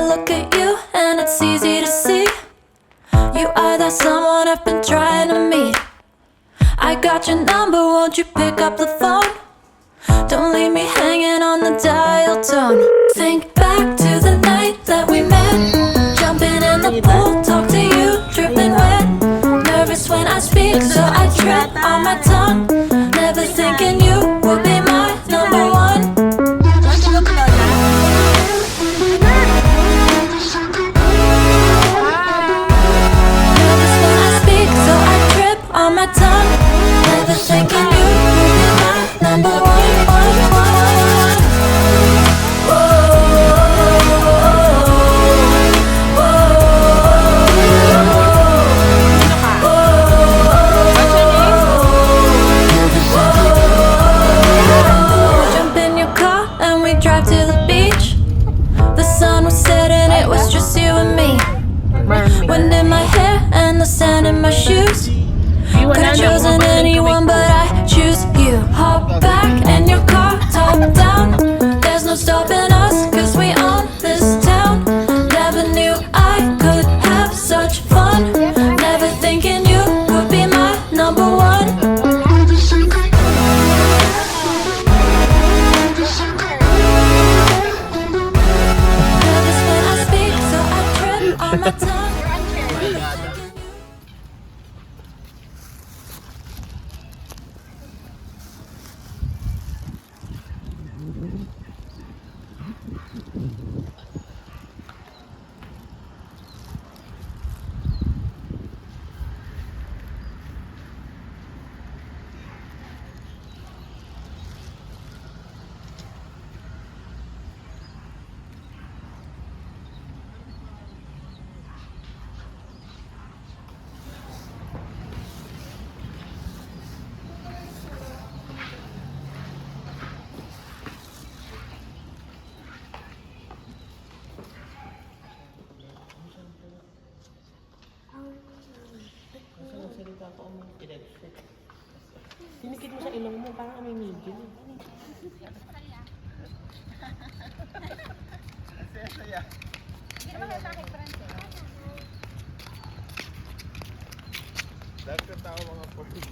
I look at you and it's easy to see. You are that someone I've been trying to meet. I got your number, won't you pick up the phone? Don't leave me hanging on the dial tone. Think back to the night that we met. Jumping in the pool, talk to you, dripping wet. Nervous when I speak, so I tread on my tongue. Never thinking you would be my number one. Nervous when I speak, so I trip on my tongue. Never thinking you would be my number one. Drive to the beach. The sun was setting, it was just you and me. Wind in my hair and the sand in my shoes. Could've chosen anyone, but I choose you. Hop back in your car, top down. There's no stopping us, cause we own this town. Never knew I could have such fun. Never thinking you would be my number one. My tongue. Sinikit mo sa ilong mo, parang may migil. Saya-saya. Hindi naman natakit, Francis. Dahil ka tao mga polis.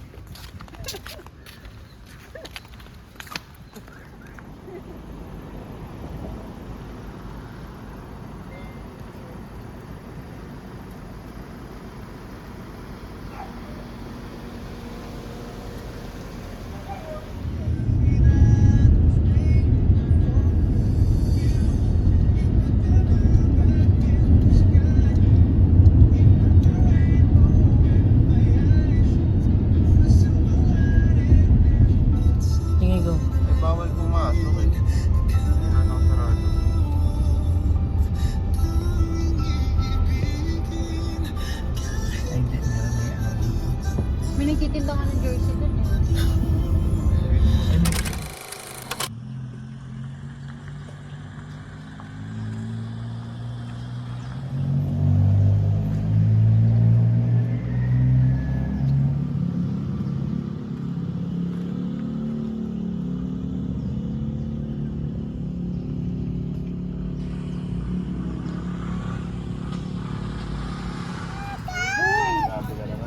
May nagtitinda ka ng jersey dun eh.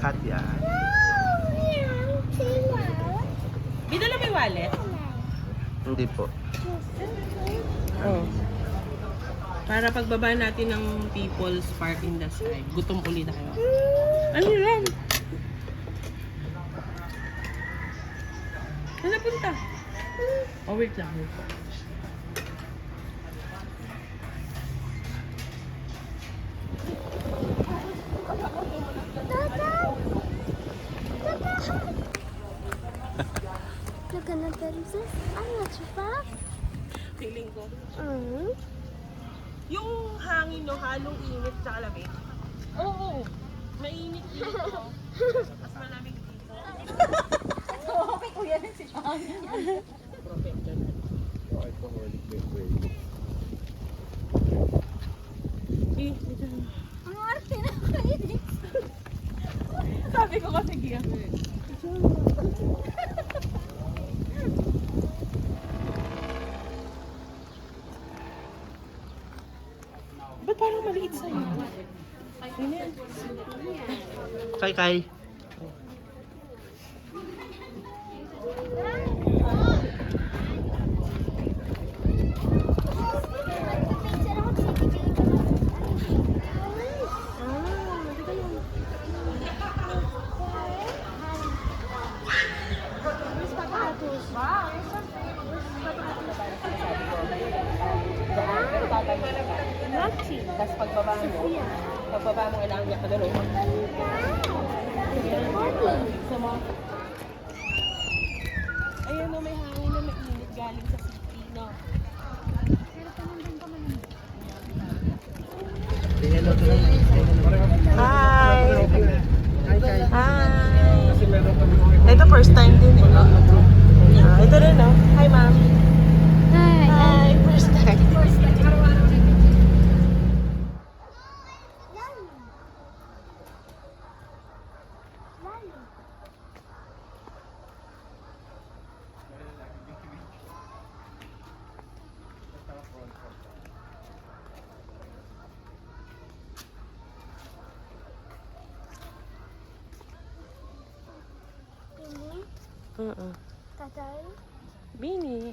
Katya. Dito lang may wallet? Hindi po. Oh. Para pagbaba natin ng People's Park in the Sky, gutom ulit na kayo. Ano yan? Saan napunta? Oh, wait lang. Wait lang. Look at the princess. I'm not too far. Feeling ko. Yung hangin, no, halong init sa lamig. Oo. Mainit dito. Mas malamig dito. Oo, kay kuya rin si Shami. Protected. Ang arte na kainin. Sabi ko kasi Gia. Ba't parang maliit sa'yo? Ganyan. Kay. Tapos pagbaba mo, kailangan niya kagano. Ayan o, may hangin na mainit galing sa city, no? Hi! Hi! Ito first time din eh. Ito rin no? Hi ma'am! Hi! First time. Tatay? Bini.